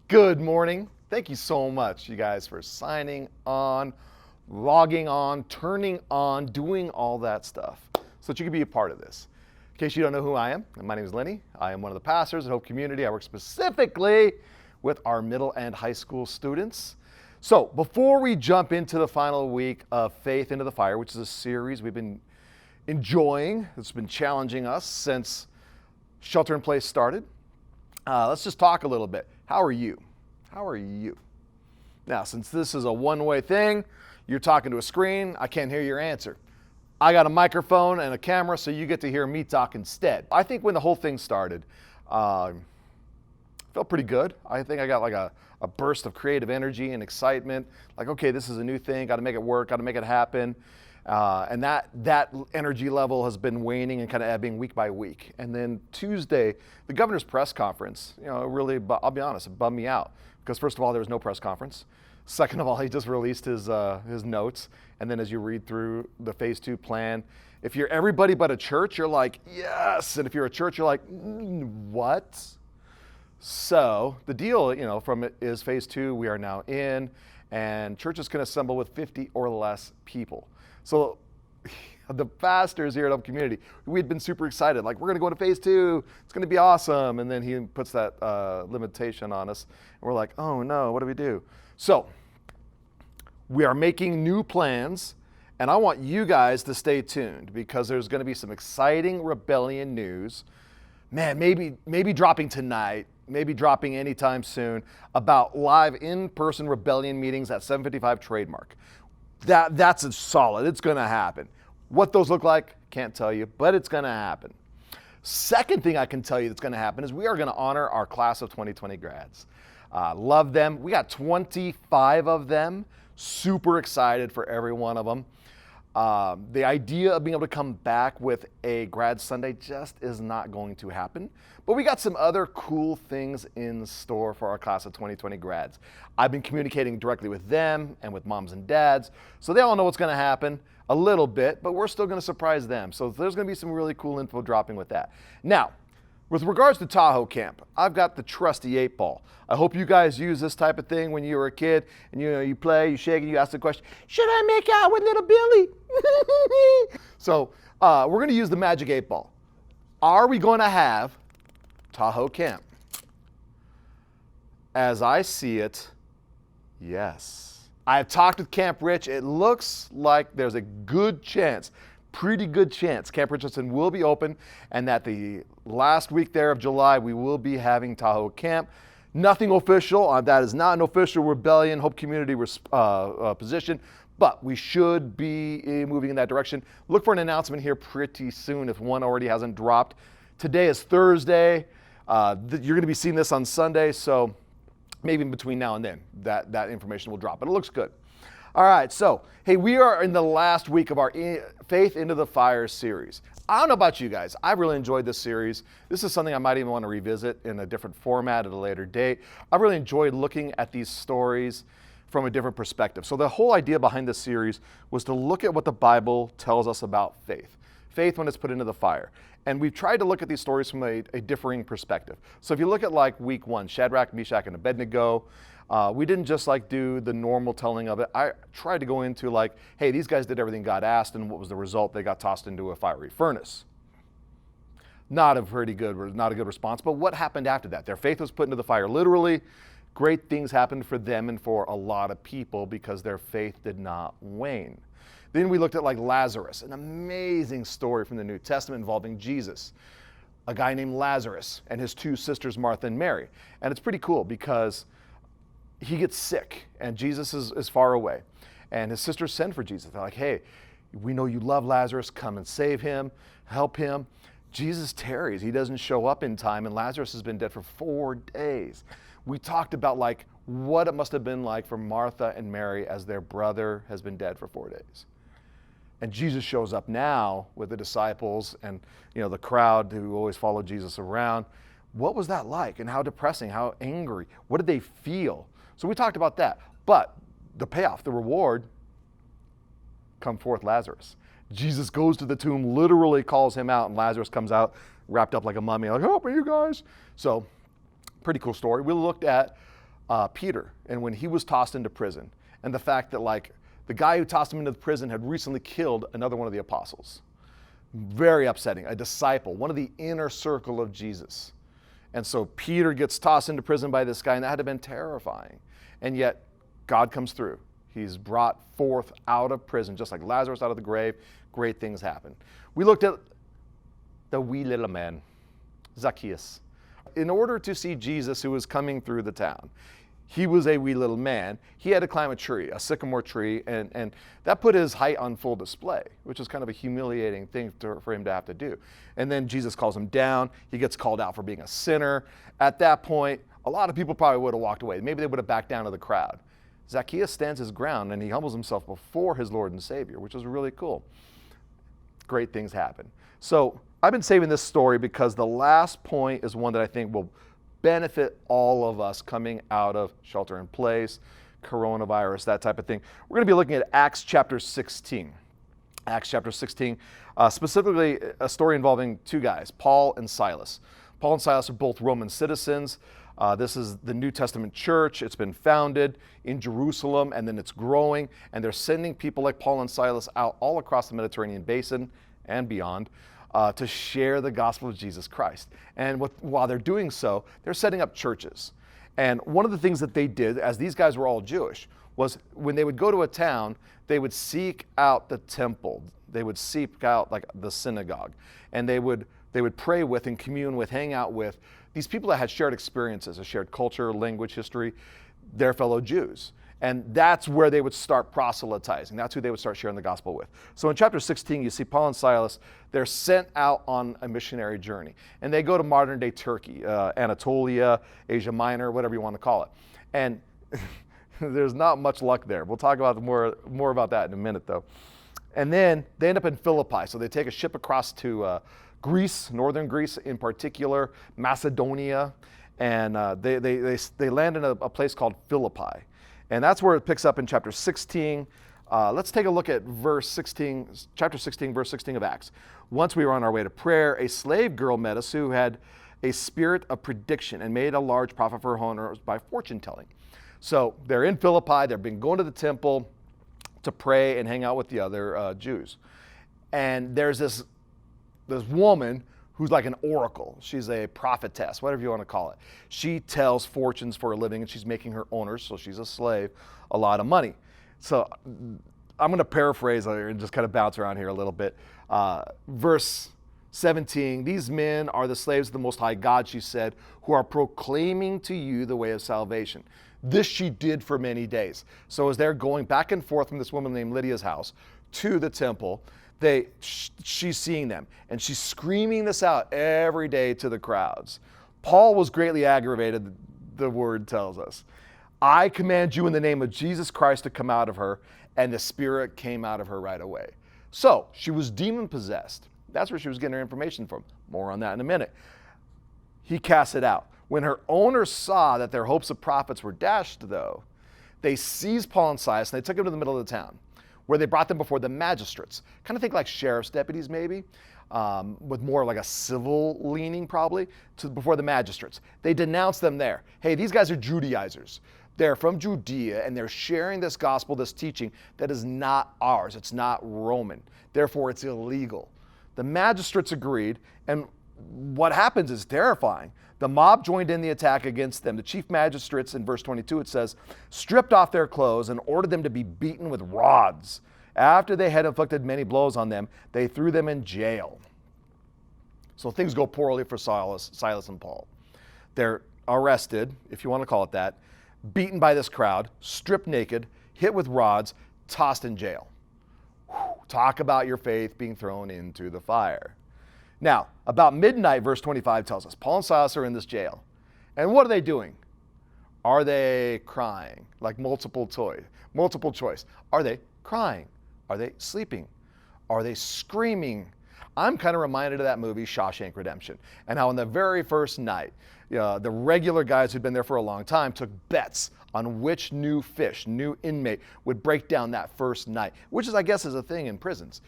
Good morning. Thank you so much, you guys, for signing on, logging on, turning on, doing all that stuff so that you can be a part of this. In case you don't know who I am, my name is Lynnie. I am one of the pastors at Hope Community. I work specifically with our middle and high school students. So before we jump into the final week of Faith into the Fire, which is a series we've been enjoying, it's been challenging us since shelter in place started, let's just talk a little bit. How are you? How are you? Now, since this is a one-way thing, you're talking to a screen, I can't hear your answer. I got a microphone and a camera, so you get to hear me talk instead. I think when the whole thing started, felt pretty good. I think I got like a burst of creative energy and excitement. Like, okay, this is a new thing, got to make it work, got to make it happen. And that energy level has been waning and kind of ebbing week by week. And then Tuesday, the governor's press conference, really, I'll be honest, it bummed me out. Because first of all, there was no press conference. Second of all, he just released his notes. And then as you read through the phase 2 plan, if you're everybody but a church, you're like, yes. And if you're a church, you're like, what? So the deal, from it is phase 2, we are now in, and churches can assemble with 50 or less people. So the pastors here at Hope Community, we'd been super excited. Like, we're going to go into phase 2. It's going to be awesome. And then he puts that limitation on us. And we're like, oh, no, what do we do? So we are making new plans. And I want you guys to stay tuned because there's going to be some exciting rebellion news. Man, maybe dropping tonight, maybe dropping anytime soon, about live in-person rebellion meetings at 755 Trademark. That's a solid. It's going to happen. What those look like, can't tell you, but it's going to happen. Second thing I can tell you that's going to happen is we are going to honor our class of 2020 grads. Love them. We got 25 of them. Super excited for every one of them. The idea of being able to come back with a grad Sunday just is not going to happen. But we got some other cool things in store for our class of 2020 grads. I've been communicating directly with them and with moms and dads, so they all know what's going to happen a little bit, but we're still going to surprise them. So there's going to be some really cool info dropping with that. Now, with regards to Tahoe Camp, I've got the trusty 8-ball. I hope you guys use this type of thing when you were a kid and you play, you shake it, you ask the question, should I make out with little Billy? So we're going to use the magic 8-ball. Are we going to have Tahoe Camp? As I see it, yes. I have talked with Camp Rich. It looks like there's a good chance, pretty good chance, Camp Richardson will be open, and that the last week there of July, we will be having Tahoe Camp. Nothing official. That is not an official rebellion, Hope Community position, but we should be moving in that direction. Look for an announcement here pretty soon if one already hasn't dropped. Today is Thursday. You're going to be seeing this on Sunday, so maybe in between now and then that information will drop, but it looks good. All right, so, hey, we are in the last week of our Faith into the Fire series. I don't know about you guys. I've really enjoyed this series. This is something I might even want to revisit in a different format at a later date. I've really enjoyed looking at these stories from a different perspective. So the whole idea behind this series was to look at what the Bible tells us about faith. Faith when it's put into the fire. And we've tried to look at these stories from a differing perspective. So if you look at like week 1, Shadrach, Meshach, and Abednego, we didn't just like do the normal telling of it. I tried to go into like, hey, these guys did everything God asked, and what was the result? They got tossed into a fiery furnace. Not a good response, but what happened after that? Their faith was put into the fire literally. Great things happened for them and for a lot of people because their faith did not wane. Then we looked at like Lazarus, an amazing story from the New Testament involving Jesus, a guy named Lazarus and his 2 sisters, Martha and Mary. And it's pretty cool because he gets sick and Jesus is far away. And his sisters send for Jesus. They're like, hey, we know you love Lazarus. Come and save him, help him. Jesus tarries. He doesn't show up in time, and Lazarus has been dead for 4 days. We talked about like what it must have been like for Martha and Mary as their brother has been dead for 4 days. And Jesus shows up now with the disciples and the crowd who always followed Jesus around. What was that like? And how depressing, how angry? What did they feel? So we talked about that. But the payoff, the reward, come forth Lazarus. Jesus goes to the tomb, literally calls him out, and Lazarus comes out wrapped up like a mummy, like, help me, you guys. So pretty cool story. We looked at Peter, and when he was tossed into prison, and the fact that like the guy who tossed him into the prison had recently killed another one of the apostles. Very upsetting. A disciple, one of the inner circle of Jesus. And so Peter gets tossed into prison by this guy, and that had to have been terrifying. And yet God comes through. He's brought forth out of prison, just like Lazarus out of the grave. Great things happen. We looked at the wee little man, Zacchaeus. In order to see Jesus who was coming through the town, he was a wee little man. He had to climb a tree, a sycamore tree, and that put his height on full display, which is kind of a humiliating thing for him to have to do. And then Jesus calls him down. He gets called out for being a sinner. At that point, a lot of people probably would have walked away. Maybe they would have backed down to the crowd. Zacchaeus stands his ground, and he humbles himself before his Lord and Savior, which is really cool. Great things happen. So I've been saving this story because the last point is one that I think will benefit all of us coming out of shelter in place, coronavirus, that type of thing. We're going to be looking at Acts chapter 16. Acts chapter 16, specifically a story involving two guys, Paul and Silas. Paul and Silas are both Roman citizens. This is the New Testament church. It's been founded in Jerusalem, and then it's growing, and they're sending people like Paul and Silas out all across the Mediterranean basin and beyond to share the gospel of Jesus Christ. And while they're doing so, they're setting up churches. And one of the things that they did, as these guys were all Jewish, was when they would go to a town, they would seek out the temple. They would seek out like the synagogue, and they would pray with and commune with, hang out with these people that had shared experiences, a shared culture, language, history, their fellow Jews. And that's where they would start proselytizing. That's who they would start sharing the gospel with. So in chapter 16, you see Paul and Silas, they're sent out on a missionary journey. And they go to modern day Turkey, Anatolia, Asia Minor, whatever you want to call it. And there's not much luck there. We'll talk about more about that in a minute though. And then they end up in Philippi. So they take a ship across to Greece, northern Greece in particular, Macedonia, and they land in a place called Philippi. And that's where it picks up in chapter 16. Let's take a look at chapter 16, verse 16 of Acts. Once we were on our way to prayer, a slave girl met us who had a spirit of prediction and made a large profit for her owners by fortune telling. So they're in Philippi. They've been going to the temple to pray and hang out with the other Jews. And there's this woman who's like an oracle. She's a prophetess, whatever you want to call it. She tells fortunes for a living, and she's making her owners, so she's a slave, a lot of money. So I'm going to paraphrase and just kind of bounce around here a little bit. Verse 17, these men are the slaves of the Most High God, she said, who are proclaiming to you the way of salvation. This she did for many days. So as they're going back and forth from this woman named Lydia's house to the temple, she's seeing them, and she's screaming this out every day to the crowds. Paul was greatly aggravated, the word tells us. I command you in the name of Jesus Christ to come out of her, and the spirit came out of her right away. So she was demon possessed. That's where she was getting her information from. More on that in a minute. He cast it out. When her owners saw that their hopes of profits were dashed, though, they seized Paul and Silas and they took them to the middle of the town, where they brought them before the magistrates. Kind of think like sheriff's deputies maybe, with more like a civil leaning probably, before the magistrates. They denounced them there. Hey, these guys are Judaizers. They're from Judea, and they're sharing this gospel, this teaching that is not ours. It's not Roman. Therefore, it's illegal. The magistrates agreed, and what happens is terrifying. The mob joined in the attack against them. The chief magistrates, in verse 22, it says, stripped off their clothes and ordered them to be beaten with rods. After they had inflicted many blows on them, they threw them in jail. So things go poorly for Silas and Paul. They're arrested, if you want to call it that, beaten by this crowd, stripped naked, hit with rods, tossed in jail. Talk about your faith being thrown into the fire. Now, about midnight, verse 25 tells us, Paul and Silas are in this jail. And what are they doing? Are they crying? Like multiple choice. Are they crying? Are they sleeping? Are they screaming? I'm kind of reminded of that movie, Shawshank Redemption, and how on the very first night, the regular guys who'd been there for a long time took bets on which new inmate would break down that first night, which is, I guess, is a thing in prisons.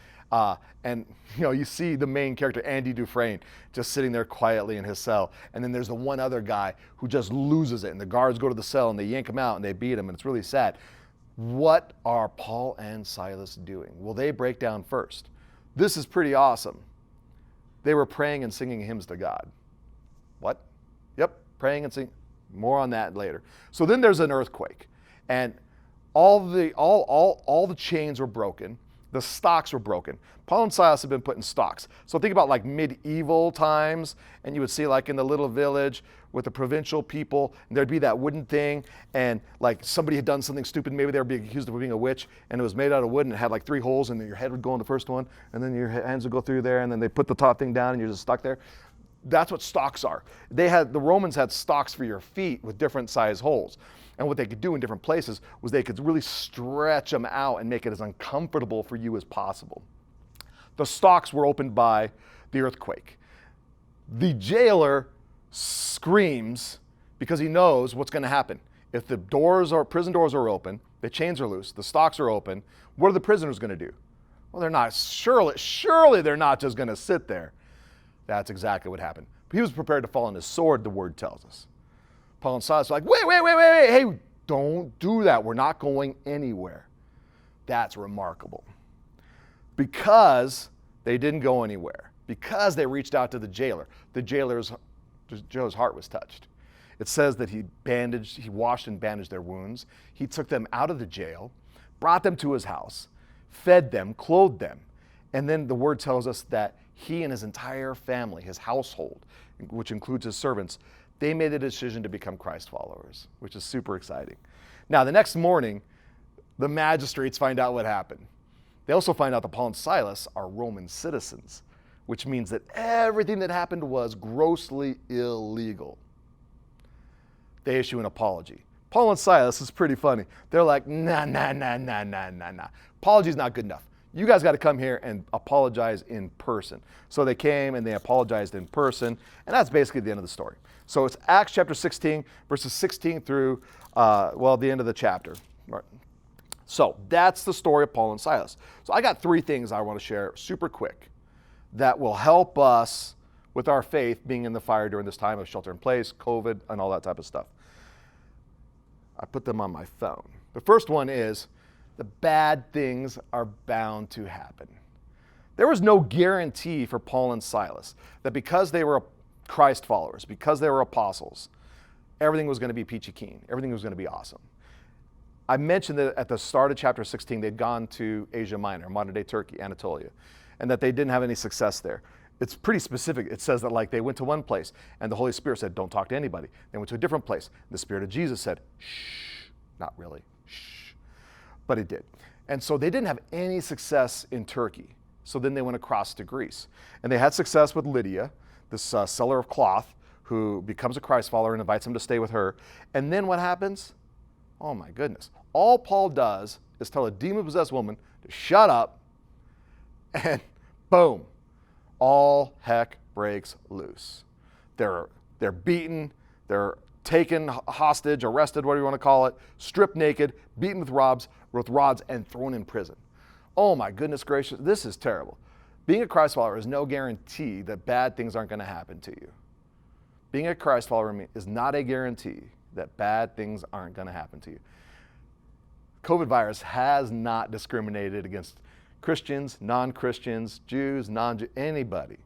And you see the main character, Andy Dufresne, just sitting there quietly in his cell. And then there's the one other guy who just loses it. And the guards go to the cell and they yank him out and they beat him. And it's really sad. What are Paul and Silas doing? Well, they break down first. This is pretty awesome. They were praying and singing hymns to God. What? Yep, praying and singing. More on that later. So then there's an earthquake. And all the chains were broken. The stocks were broken. Paul and Silas have been put in stocks. So think about like medieval times, and you would see like in the little village with the provincial people, and there'd be that wooden thing, and like somebody had done something stupid, maybe they were being accused of being a witch, and it was made out of wood, and it had like 3 holes, and then your head would go in the first one, and then your hands would go through there, and then they put the top thing down, and you're just stuck there. That's what stocks are. The Romans had stocks for your feet with different size holes. And what they could do in different places was they could really stretch them out and make it as uncomfortable for you as possible. The stocks were opened by the earthquake. The jailer screams because he knows what's going to happen. If the prison doors are open, the chains are loose, the stocks are open, what are the prisoners going to do? Well, they're not, surely they're not just going to sit there. That's exactly what happened. He was prepared to fall on his sword, the word tells us. Paul and Silas are like, wait, hey, don't do that. We're not going anywhere. That's remarkable. Because they didn't go anywhere, because they reached out to the jailer, the jailer's heart was touched. It says that he washed and bandaged their wounds. He took them out of the jail, brought them to his house, fed them, clothed them. And then the word tells us that he and his entire family, his household, which includes his servants, they made the decision to become Christ followers, which is super exciting. Now, the next morning, the magistrates find out what happened. They also find out that Paul and Silas are Roman citizens, which means that everything that happened was grossly illegal. They issue an apology. Paul and Silas is pretty funny. They're like, nah. Apology's not good enough. You guys got to come here and apologize in person. So they came and they apologized in person, and that's basically the end of the story. So it's Acts chapter 16, verses 16 through, the end of the chapter. Right. So that's the story of Paul and Silas. So I got 3 things I want to share super quick that will help us with our faith being in the fire during this time of shelter in place, COVID, and all that type of stuff. I put them on my phone. The first one is, the bad things are bound to happen. There was no guarantee for Paul and Silas that because they were Christ followers, because they were apostles, everything was going to be peachy keen. Everything was going to be awesome. I mentioned that at the start of chapter 16, they'd gone to Asia Minor, modern-day Turkey, Anatolia, and that they didn't have any success there. It's pretty specific. It says that like they went to one place, and the Holy Spirit said, don't talk to anybody. They went to a different place. The Spirit of Jesus said, shh, not really, shh. But it did. And so they didn't have any success in Turkey. So then they went across to Greece. And they had success with Lydia, this seller of cloth, who becomes a Christ follower and invites him to stay with her. And then what happens? Oh my goodness. All Paul does is tell a demon-possessed woman to shut up, and boom, all heck breaks loose. They're beaten, they're taken hostage, arrested, whatever you want to call it, stripped naked, beaten with rods, and thrown in prison. Oh my goodness gracious, this is terrible. Being a Christ follower is no guarantee that bad things aren't going to happen to you. Being a Christ follower is not a guarantee that bad things aren't going to happen to you. COVID virus has not discriminated against Christians, non-Christians, Jews, non-Jews, anybody.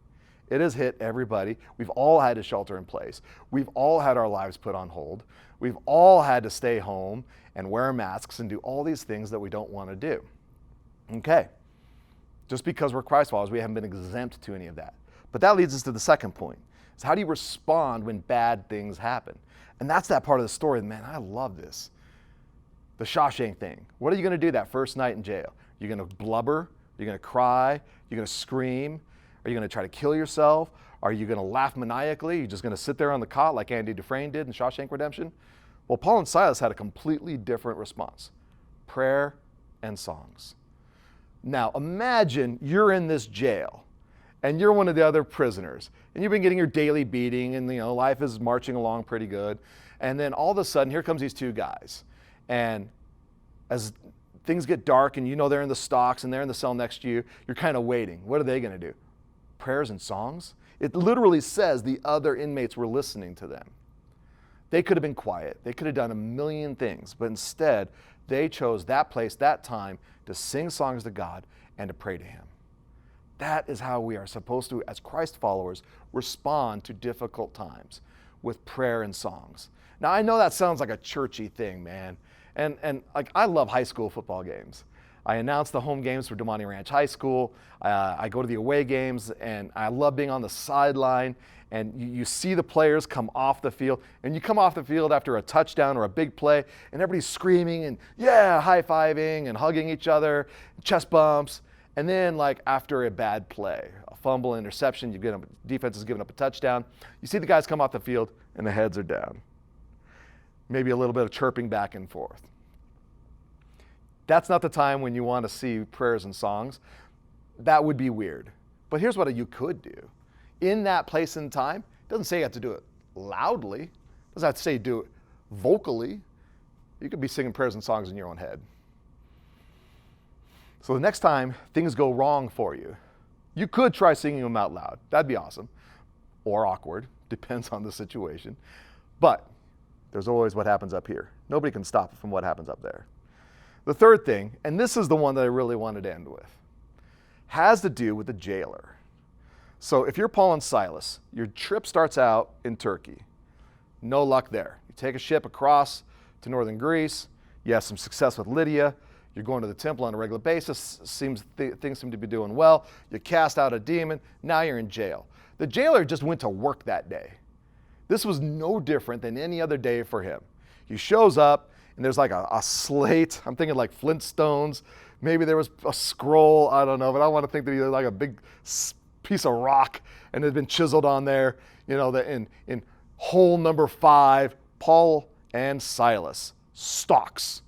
It has hit everybody. We've all had to shelter in place. We've all had our lives put on hold. We've all had to stay home and wear masks and do all these things that we don't want to do. Okay. Just because we're Christ followers, we haven't been exempt to any of that. But that leads us to the second point. Is how do you respond when bad things happen? And that's that part of the story. Man, I love this. The Shawshank thing. What are you going to do that first night in jail? You're going to blubber? You're going to cry? You're going to scream? Are you going to try to kill yourself? Are you going to laugh maniacally? You're just going to sit there on the cot like Andy Dufresne did in Shawshank Redemption? Well, Paul and Silas had a completely different response. Prayer and songs. Now, imagine you're in this jail and you're one of the other prisoners, and you've been getting your daily beating, and life is marching along pretty good. And then all of a sudden, here comes these two guys. And as things get dark and they're in the stocks and they're in the cell next to you, you're kind of waiting. What are they going to do? Prayers and songs? It literally says the other inmates were listening to them. They could have been quiet. They could have done a million things, but instead, they chose that place, that time, to sing songs to God and to pray to Him. That is how we are supposed to, as Christ followers, respond to difficult times with prayer and songs. Now, I know that sounds like a churchy thing, man. And like, I love high school football games. I announce the home games for Dumani Ranch High School. I go to the away games, and I love being on the sideline. And you see the players come off the field, and you come off the field after a touchdown or a big play, and everybody's screaming and high-fiving and hugging each other, chest bumps. And then, like, after a bad play, a fumble, interception, defense is giving up a touchdown, you see the guys come off the field, and the heads are down. Maybe a little bit of chirping back and forth. That's not the time when you want to see prayers and songs. That would be weird. But here's what you could do. In that place and time, it doesn't say you have to do it loudly. It doesn't have to say do it vocally. You could be singing prayers and songs in your own head. So the next time things go wrong for you, you could try singing them out loud. That'd be awesome. Or awkward. Depends on the situation. But there's always what happens up here. Nobody can stop it from what happens up there. The third thing, and this is the one that I really wanted to end with, has to do with the jailer. So if you're Paul and Silas, your trip starts out in Turkey. No luck there. You take a ship across to northern Greece. You have some success with Lydia. You're going to the temple on a regular basis. Things seem to be doing well. You cast out a demon. Now you're in jail. The jailer just went to work that day. This was no different than any other day for him. He shows up, and there's like a slate. I'm thinking like Flintstones. Maybe there was a scroll. I don't know, but I want to think that he had like a big piece of rock, and it had been chiseled on there. That in hole number 5, Paul and Silas, stocks.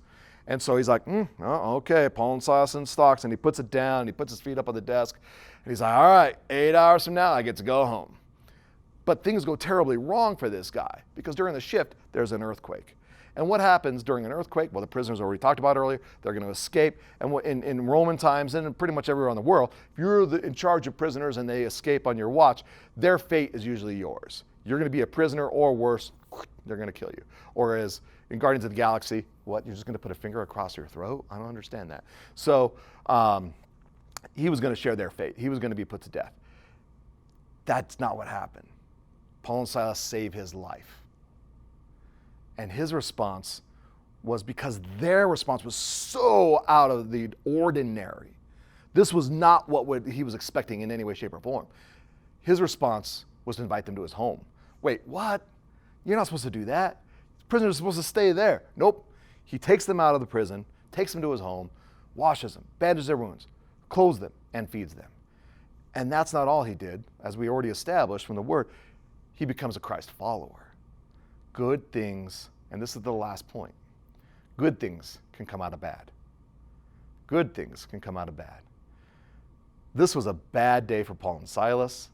And so he's like, okay, Paul and Silas in stocks, and he puts it down, and he puts his feet up on the desk, and he's like, all right, 8 hours from now, I get to go home. But things go terribly wrong for this guy, because during the shift, there's an earthquake. And what happens during an earthquake? Well, the prisoners already talked about earlier. They're going to escape. And in Roman times, and pretty much everywhere in the world, if you're in charge of prisoners and they escape on your watch, their fate is usually yours. You're going to be a prisoner, or worse, they're going to kill you. Or as in Guardians of the Galaxy, what? You're just going to put a finger across your throat? I don't understand that. So he was going to share their fate. He was going to be put to death. That's not what happened. Paul and Silas saved his life. And his response was because their response was so out of the ordinary. This was not what he was expecting in any way, shape, or form. His response was to invite them to his home. Wait, what? You're not supposed to do that. Prisoners are supposed to stay there. Nope. He takes them out of the prison, takes them to his home, washes them, bandages their wounds, clothes them, and feeds them. And that's not all he did. As we already established from the word, he becomes a Christ follower. Good things, and this is the last point, good things can come out of bad. Good things can come out of bad. This was a bad day for Paul and Silas.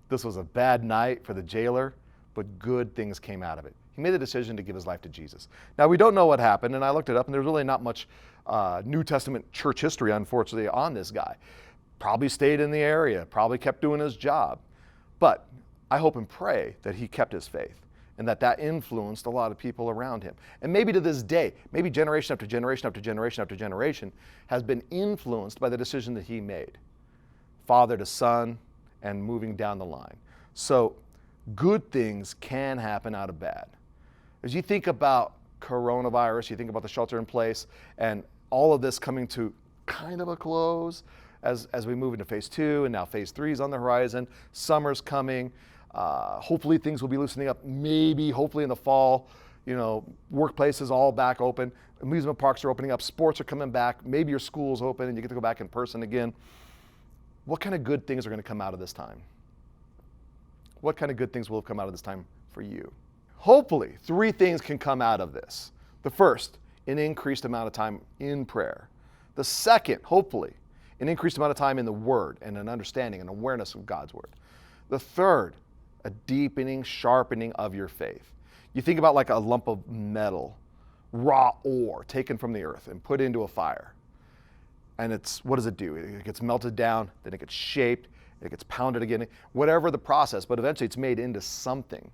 This was a bad night for the jailer, but good things came out of it. He made the decision to give his life to Jesus. Now, we don't know what happened, and I looked it up, and there's really not much New Testament church history, unfortunately, on this guy. Probably stayed in the area, probably kept doing his job. But I hope and pray that he kept his faith, and that influenced a lot of people around him. And maybe to this day, maybe generation after generation after generation after generation has been influenced by the decision that he made. Father to son, and moving down the line. So good things can happen out of bad. As you think about coronavirus, you think about the shelter in place, and all of this coming to kind of a close as we move into phase 2, and now phase 3 is on the horizon. Summer's coming. Hopefully things will be loosening up, hopefully in the fall. Workplaces all back open. Amusement parks are opening up. Sports are coming back. Maybe your school's open and you get to go back in person again. What kind of good things are going to come out of this time? What kind of good things will have come out of this time for you? Hopefully, 3 things can come out of this. The first, an increased amount of time in prayer. The second, hopefully, an increased amount of time in the Word and an understanding and awareness of God's Word. The third, a deepening, sharpening of your faith. You think about like a lump of metal, raw ore taken from the earth and put into a fire. And what does it do? It gets melted down, then it gets shaped, it gets pounded again, whatever the process, but eventually it's made into something.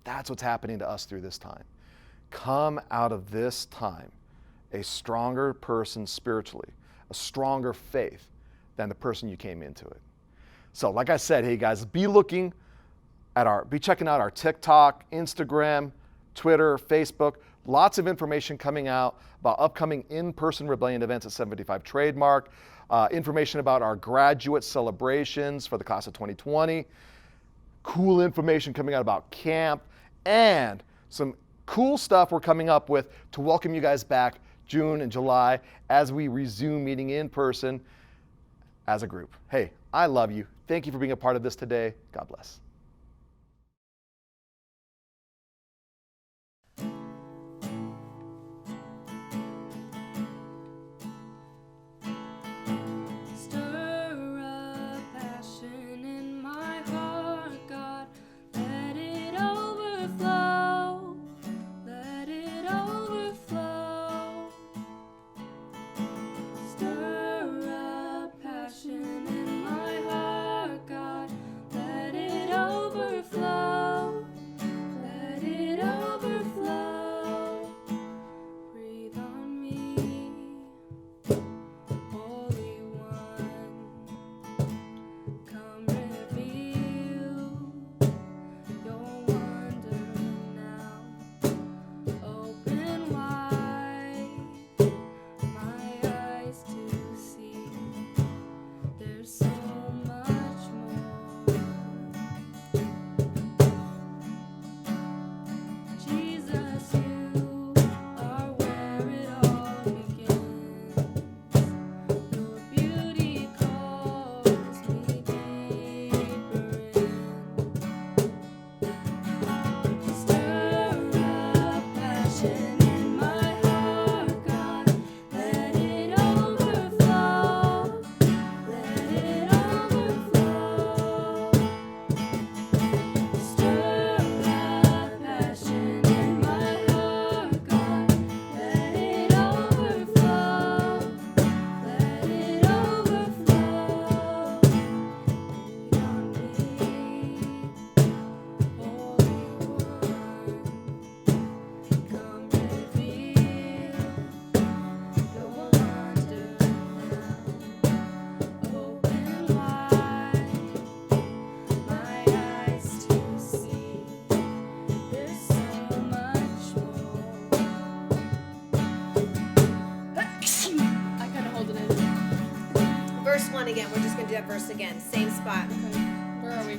That's what's happening to us through this time. Come out of this time a stronger person spiritually, a stronger faith than the person you came into it. So like I said, hey guys, be checking out our TikTok, Instagram, Twitter, Facebook. Lots of information coming out about upcoming in-person Rebellion events at 755 Trademark, information about our graduate celebrations for the class of 2020, cool information coming out about camp, and some cool stuff we're coming up with to welcome you guys back June and July as we resume meeting in person as a group. Hey, I love you. Thank you for being a part of this today. God bless. Again, we're just going to do that verse again. Same spot. Okay. Where are we?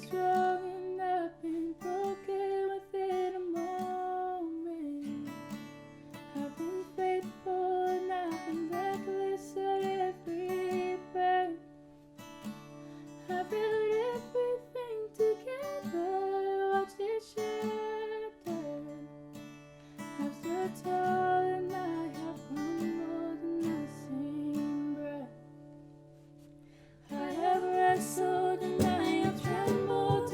strong and I've been broken within a moment. I've been faithful and I've been reckless at every breath. I've held everything together, watched it shatter. I've stood tall and I have crumbled in the same breath. I have wrestled and I have trembled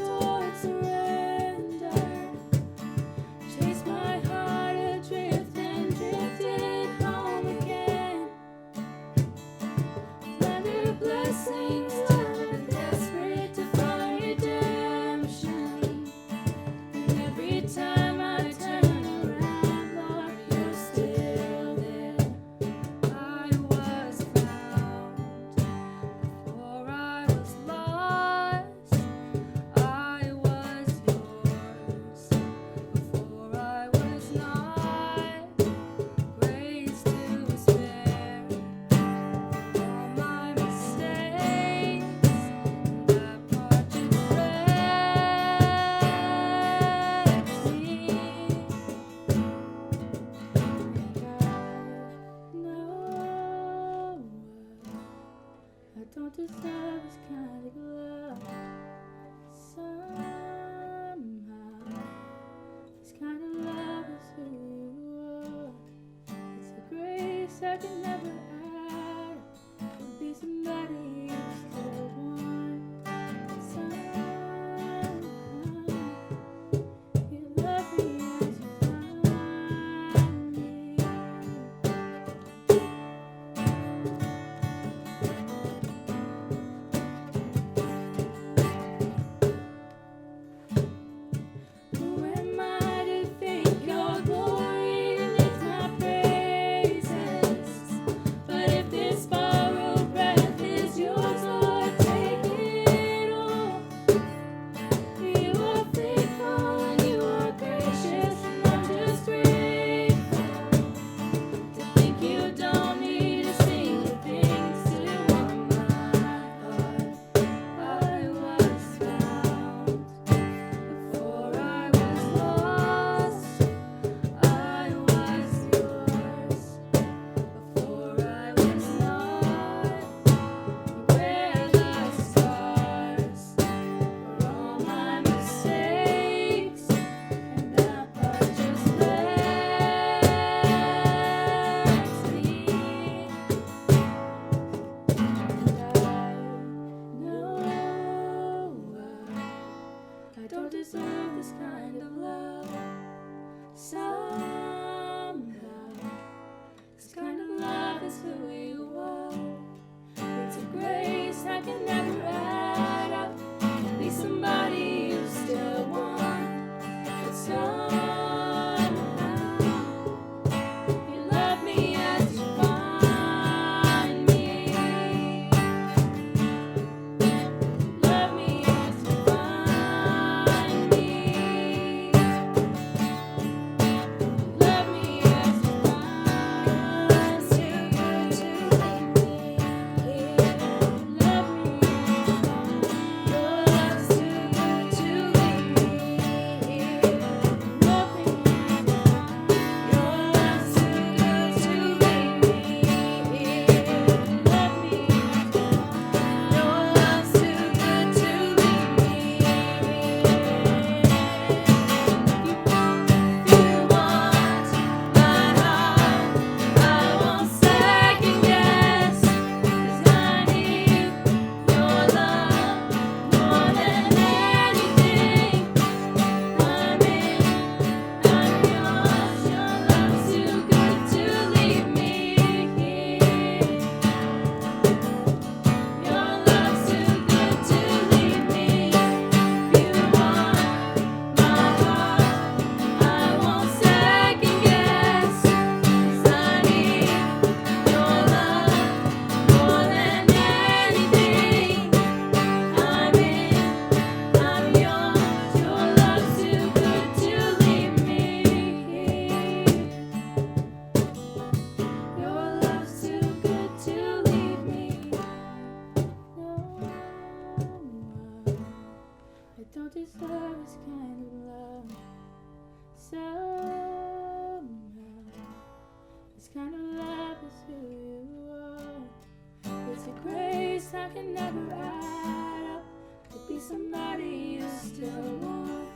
things I can never add up to be somebody you still want.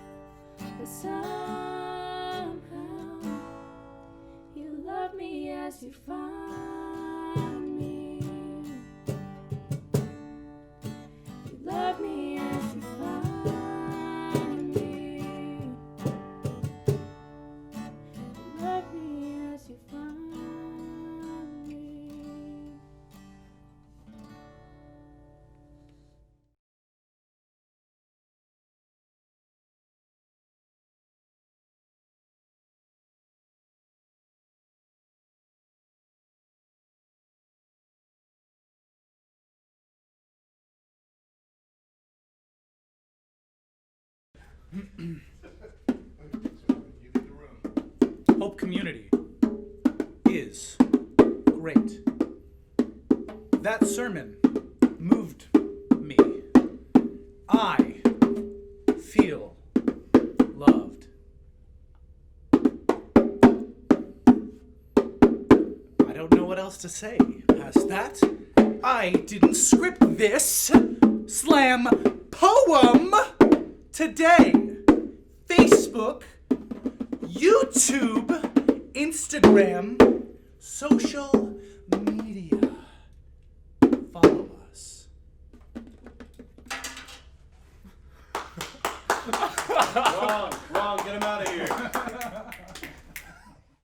But somehow you love me as you find me. You love me as you find me. You love me as you find me. Hope Community is great. That sermon moved me. I feel loved. I don't know what else to say past that. I didn't script this slam poem today. Facebook, YouTube, Instagram, social media. Follow us. Wrong, get him out of here.